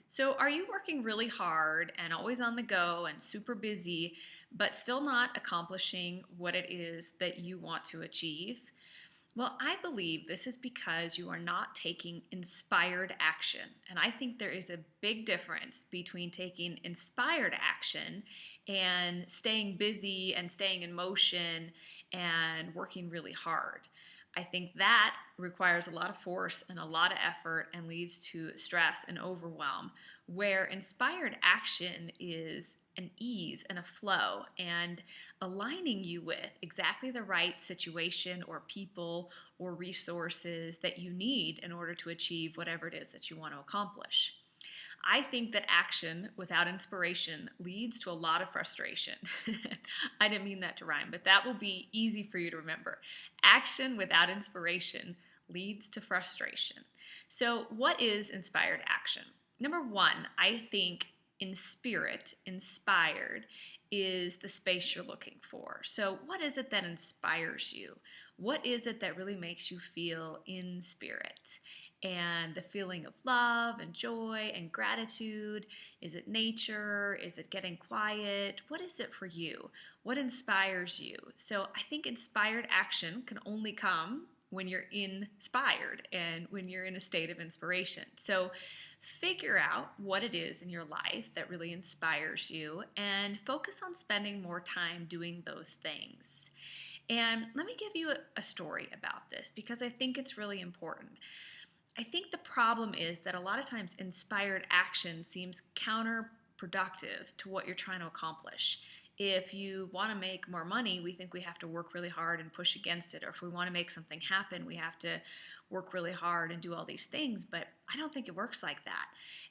So, are you working really hard and always on the go and super busy, but still not accomplishing what it is that you want to achieve? Well, I believe this is because you are not taking inspired action. And I think there is a big difference between taking inspired action and staying busy and staying in motion and working really hard. I think that requires a lot of force and a lot of effort and leads to stress and overwhelm, where inspired action is an ease and a flow and aligning you with exactly the right situation or people or resources that you need in order to achieve whatever it is that you want to accomplish. I think that action without inspiration leads to a lot of frustration. I didn't mean that to rhyme, but that will be easy for you to remember. Action without inspiration leads to frustration. So, what is inspired action? Number one, I think in spirit, inspired is the space you're looking for. So, what is it that inspires you? What is it that really makes you feel in spirit? And the feeling of love and joy and gratitude? Is it nature? Is it getting quiet? What is it for you? What inspires you? So I think inspired action can only come when you're inspired and when you're in a state of inspiration. So figure out what it is in your life that really inspires you and focus on spending more time doing those things. And let me give you a story about this because I think it's really important. I think the problem is that a lot of times inspired action seems counterproductive to what you're trying to accomplish. If you want to make more money, we think we have to work really hard and push against it. Or if we want to make something happen, we have to work really hard and do all these things. But I don't think it works like that,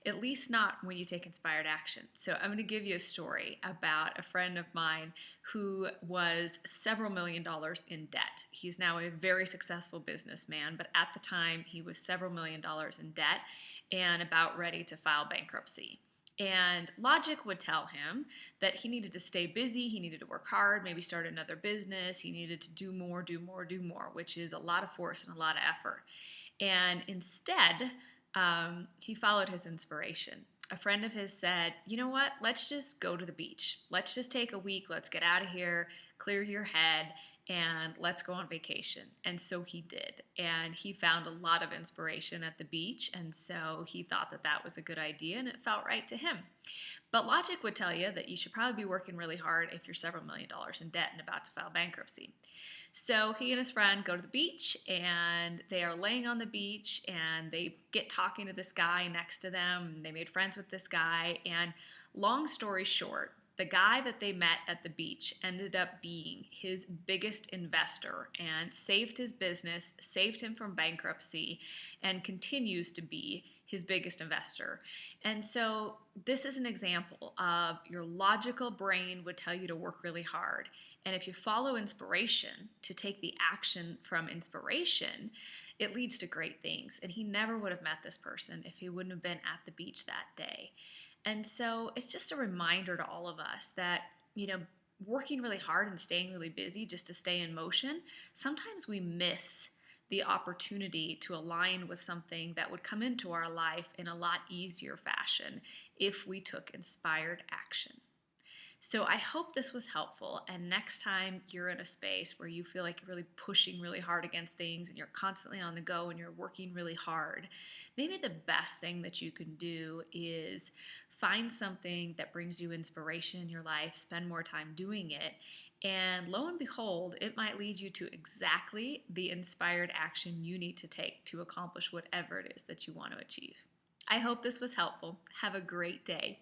at least not when you take inspired action. So I'm going to give you a story about a friend of mine who was several $1,000,000 in debt. He's now a very successful businessman, but at the time he was several $1,000,000 in debt and about ready to file bankruptcy. And logic would tell him that he needed to stay busy, he needed to work hard, maybe start another business, he needed to do more, do more, do more, which is a lot of force and a lot of effort. And instead, he followed his inspiration. A friend of his said, "You know what? Let's just go to the beach. Let's just take a week. Let's get out of here, clear your head, and let's go on vacation." And so he did. And he found a lot of inspiration at the beach. And so he thought that that was a good idea and it felt right to him. But logic would tell you that you should probably be working really hard if you're several $1,000,000 in debt and about to file bankruptcy. So he and his friend go to the beach and they are laying on the beach and they get talking to this guy next to them. They made friends with this guy. And long story short, the guy that they met at the beach ended up being his biggest investor and saved his business, saved him from bankruptcy, and continues to be his biggest investor. And so this is an example of your logical brain would tell you to work really hard. And if you follow inspiration to take the action from inspiration, it leads to great things. And he never would have met this person if he wouldn't have been at the beach that day. And so it's just a reminder to all of us that, working really hard and staying really busy just to stay in motion, sometimes we miss the opportunity to align with something that would come into our life in a lot easier fashion if we took inspired action. So I hope this was helpful. And next time you're in a space where you feel like you're really pushing really hard against things and you're constantly on the go and you're working really hard, maybe the best thing that you can do is find something that brings you inspiration in your life, spend more time doing it, and lo and behold, it might lead you to exactly the inspired action you need to take to accomplish whatever it is that you want to achieve. I hope this was helpful. Have a great day.